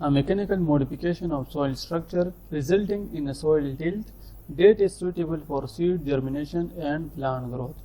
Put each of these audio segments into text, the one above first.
A mechanical modification of soil structure resulting in a soil tilt that is suitable for seed germination and plant growth।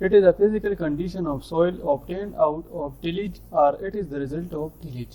It is a physical condition of soil obtained out of tillage or it is the result of tillage।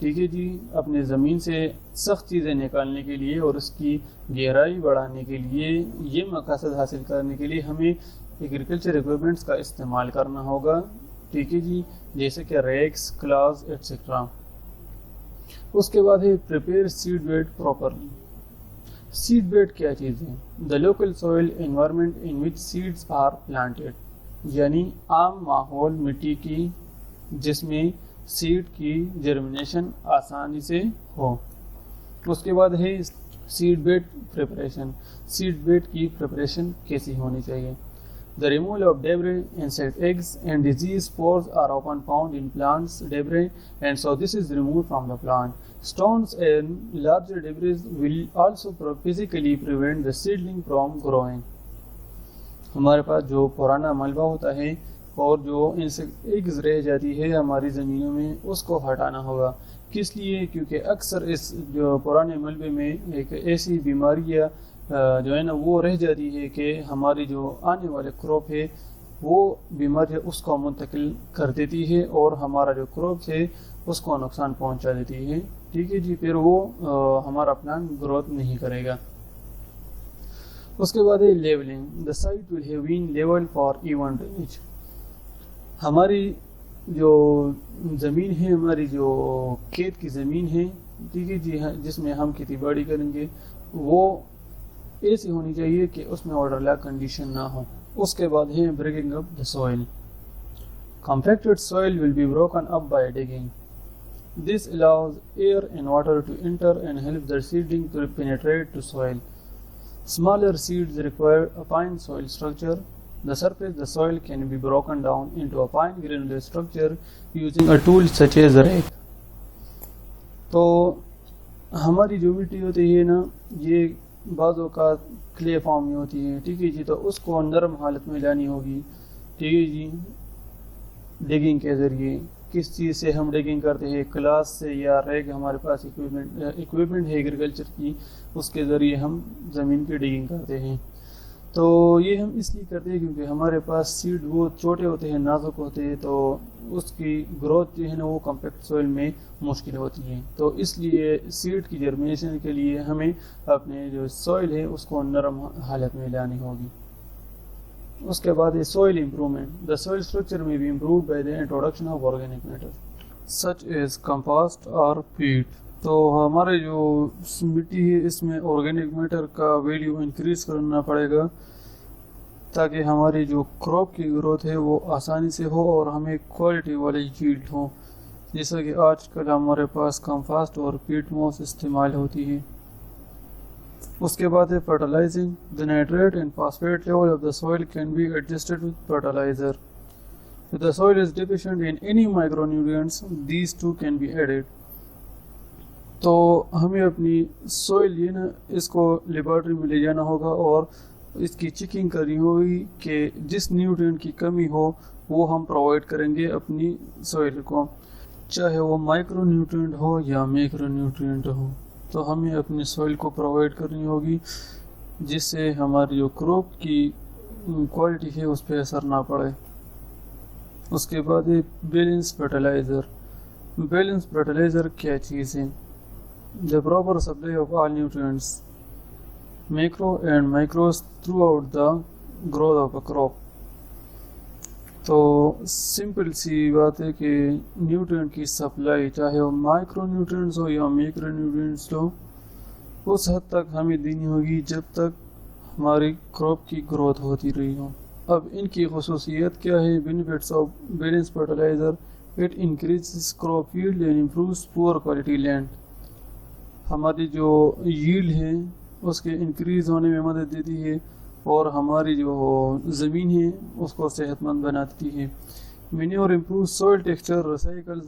ٹھیک ہے جی، اپنے زمین سے سخت چیزیں نکالنے کے لیے اور اس کی گہرائی بڑھانے کے لیے، یہ مقاصد حاصل کرنے کے لیے ہمیں ایگریکلچر ایکوپمنٹس کا استعمال کرنا ہوگا، ٹھیک ہے جی، جیسے کہ ریکس، کلاز ایٹسٹرا۔ اس کے بعد ہے prepare seed bed properly. Seed bed کیا چیز ہے؟ The local soil environment in which seeds are planted, یعنی عام ماحول مٹی کی جس میں سیڈ کی جرمنیشن آسانی سے ہو۔ اس کے بعد ہے seed bed preparation. Seed bed کی پریپریشن کیسی ہونی چاہیے؟ The removal of debris, insect eggs and disease spores are often found in plants debris, and so this is removed from the plant. Stones and larger debris will also physically prevent the seedling from growing. ہمارے پاس جو پرانا ملبہ ہوتا ہے اور جو insect eggs رہ جاتی ہے ہماری زمینوں میں، اس کو ہٹانا ہوگا۔ کس لیے؟ کیونکہ اکثر اس جو پرانے ملبے میں ایک ایسی بیماری جو ہے نا وہ رہ جاتی ہے کہ ہماری جو آنے والے کراپ ہے وہ بیماری اس کو منتقل کر دیتی ہے اور ہمارا جو کراپ ہے اس کو نقصان پہنچا دیتی ہے، ٹھیک ہے جی، پھر وہ ہمارا پلانٹ گروتھ نہیں کرے گا۔ اس کے بعد ہے levelling. The site will have been level for even drainage. ہماری جو زمین ہے، ہماری جو کھیت کی زمین ہے، ٹھیک ہے جی، جس میں ہم کھیتی باڑی کریں گے، وہ ایسی ہونی چاہیے کہ اس میں واٹر لیک کنڈیشن نہ ہو۔ اس کے بعد ہے breaking up the soil. Compacted soil will be broken up by digging. This allows air and water to enter and help the seeding to penetrate to soil. Smaller seeds require a fine soil structure. The surface the soil can be broken down into a fine granular structure using a tool such as a rake. تو ہماری جو مٹی ہوتی ہے نا، یہ بعض اوقات کلے فارم میں ہوتی ہے، ٹھیک ہے جی، تو اس کو نرم حالت میں لانی ہوگی، ٹھیک ہے جی، ڈگنگ کے ذریعے۔ کس چیز سے ہم ڈگنگ کرتے ہیں؟ کلاس سے یا ریگ، ہمارے پاس اکوپمنٹ ہے ایگریکلچر کی، اس کے ذریعے ہم زمین کی ڈگنگ کرتے ہیں۔ تو یہ ہم اس لیے کرتے ہیں کیونکہ ہمارے پاس سیڈ وہ چھوٹے ہوتے ہیں، نازک ہوتے ہیں، تو اس کی گروتھ جو ہے نا وہ کمپیکٹ سوئل میں مشکل ہوتی ہے۔ تو اس لیے سیڈ کی جرمینیشن کے لیے ہمیں اپنے جو سوئل ہے اس کو نرم حالت میں لانی ہوگی۔ اس کے بعد soil improvement. The soil structure میں be improved by the introduction of organic matter such as compost اور پیٹ۔ تو ہمارے جو مٹی ہے اس میں آرگینک میٹر کا ویلیو انکریز کرنا پڑے گا تاکہ ہماری جو کراپ کی گروتھ ہے وہ آسانی سے ہو اور ہمیں کوالٹی والی ییلڈ ہو، جیسا کہ آج کل ہمارے پاس کمپوسٹ اور پیٹ موس استعمال ہوتی ہے۔ اس کے بعد ہے فرٹیلائزنگ۔ The nitrate and phosphate level of the soil can be adjusted with fertilizer. If the soil is deficient in any micronutrients, these two can be added. تو ہمیں اپنی سوئل یہ نا اس کو لیبارٹری میں لے جانا ہوگا اور اس کی چیکنگ کرنی ہوگی کہ جس نیوٹرینٹ کی کمی ہو وہ ہم پرووائڈ کریں گے اپنی سوئل کو، چاہے وہ مائکرو نیوٹرینٹ ہو یا میکرو نیوٹرینٹ ہو، تو ہمیں اپنی سوئل کو پرووائڈ کرنی ہوگی جس سے ہماری جو کراپ کی کوالٹی ہے اس پہ اثر نہ پڑے۔ اس کے بعد بیلنس فرٹیلائزر۔ بیلنس فرٹیلائزر کیا چیز ہے؟ The proper supply of all nutrients, macro and micros, throughout the growth of a crop. تو سمپل سی بات ہے کہ نیوٹرینٹ کی سپلائی چاہے وہ مائکرو نیوٹرینٹس ہو یا میکرو نیوٹرینٹس ہو اس حد تک ہمیں دینی ہوگی جب تک ہماری کراپ کی گروتھ ہوتی رہی ہو۔ اب ان کی خصوصیت کیا ہے؟ Benefits of balance fertiliser. It increases crop yield and improves poor quality land. ہماری جو ییلڈ ہے اس کے انکریز ہونے میں مدد دیتی ہے اور ہماری جو زمین ہے اس کو صحت مند بناتی ہے۔ Manure improves soil texture, recycles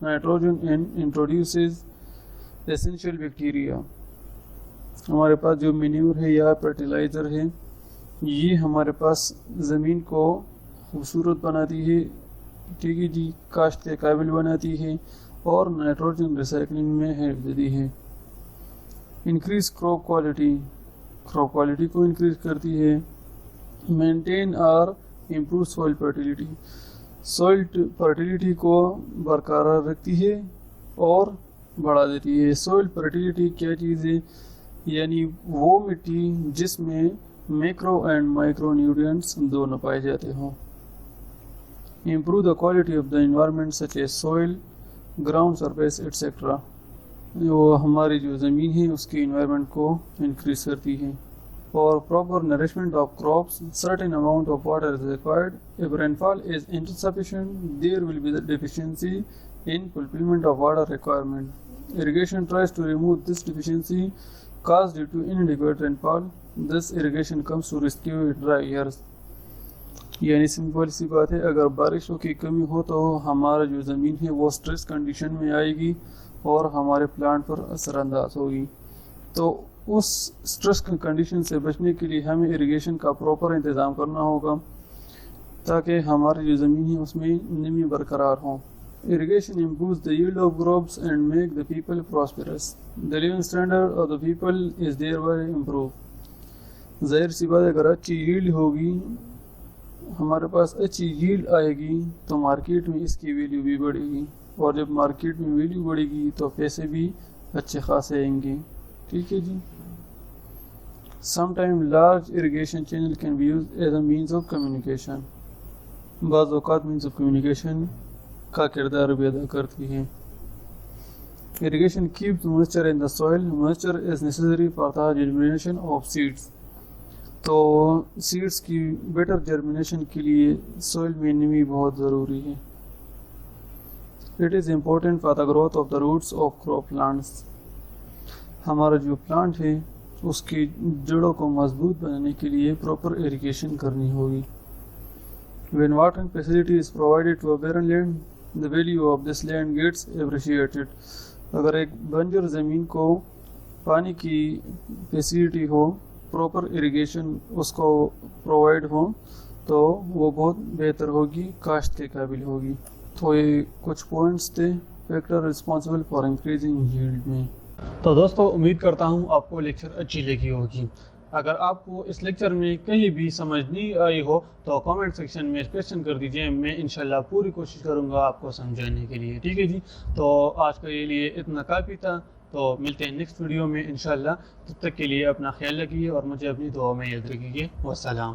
nitrogen and introduces essential bacteria. ہمارے پاس جو مینیور ہے یا فرٹیلائزر ہے یہ ہمارے پاس زمین کو خوبصورت بناتی ہے، ٹھیک ہے جی، کاشت کے قابل بناتی ہے اور نائٹروجن ریسائکلنگ میں ہیلپ دیتی ہے۔ Increase crop quality, crop quality کو انکریز کرتی ہے۔ مینٹین اور improve soil fertility, soil fertility کو برقرار رکھتی ہے اور بڑھا دیتی ہے۔ سوئل فرٹیلیٹی کیا چیز ہے؟ یعنی وہ مٹی جس میں میکرو اینڈ مائکرو نیوٹرینٹس دونوں پائے جاتے ہوں۔ Improve the quality of the environment such as soil, ground surface et cetera, وہ ہماری جو زمین ہے اس کی انوائرمنٹ کو انکریز کرتی ہے۔ For proper nourishment of crops, certain amount of water is required. If rainfall is insufficient, there will be the deficiency in fulfillment of water requirement. Irrigation tries to remove this deficiency caused due to inadequate rainfall. Thus, irrigation comes to rescue dry years. یعنی simple سی بات ہے، اگر بارشوں کی کمی ہو تو ہمارا جو زمین ہے وہ سٹریس کنڈیشن میں آئے گی اور ہمارے پلانٹ پر اثر انداز ہوگی۔ تو اس سٹریس کنڈیشن سے بچنے کے لیے ہمیں اریگیشن کا پراپر انتظام کرنا ہوگا تاکہ ہماری جو زمین ہے اس میں نمی برقرار ہو۔ Irrigation improves the yield of crops and make the people prosperous. The living standard of the people is thereby improved. ظاہر سی بات ہے، اگر اچھی yield ہوگی، ہمارے پاس اچھی yield آئے گی تو مارکیٹ میں اس کی ویلیو بھی بڑھے گی، اور جب مارکیٹ میں ویلیو بڑھے گی تو پیسے بھی اچھے خاصے آئیں گے۔ ٹھیک ہے جی۔ Sometimes large irrigation channel can be used as a means of communication. بعض اوقات means of communication کا کردار بھی ادا کرتی ہے۔ Irrigation keeps moisture in the soil. Moisture is necessary for the germination of seeds. تو سیڈس کی بیٹر جرمینیشن کے لیے سوئل میں نمی بہت ضروری ہے۔ It is important for the growth of the roots of crop plants. ہمارا جو پلانٹ ہے اس کی جڑوں کو مضبوط بنانے کے لیے پراپر اریگیشن کرنی ہوگی۔ When watering facility is provided to a barren land, the value of this land gets appreciated. اگر ایک بنجر زمین کو پانی کی فیسیلٹی ہو، پراپر اریگیشن اس کو پرووائڈ ہو تو وہ بہت بہتر ہوگی، کاشت کے قابل ہوگی۔ تو یہ کچھ پوائنٹس تھے factor responsible for increasing yield میں۔ تو دوستو، امید کرتا ہوں آپ کو لیکچر اچھی لگی ہوگی۔ اگر آپ کو اس لیکچر میں کہیں بھی سمجھ نہیں آئی ہو تو کامنٹ سیکشن میں کویشچن کر دیجئے، میں انشاءاللہ پوری کوشش کروں گا آپ کو سمجھانے کے لیے۔ ٹھیک ہے جی، تو آج کے لیے اتنا کافی تھا، تو ملتے ہیں نیکسٹ ویڈیو میں انشاءاللہ۔ تب تک کے لیے اپنا خیال رکھیے اور مجھے اپنی دعا میں یاد رکھیے۔ والسلام۔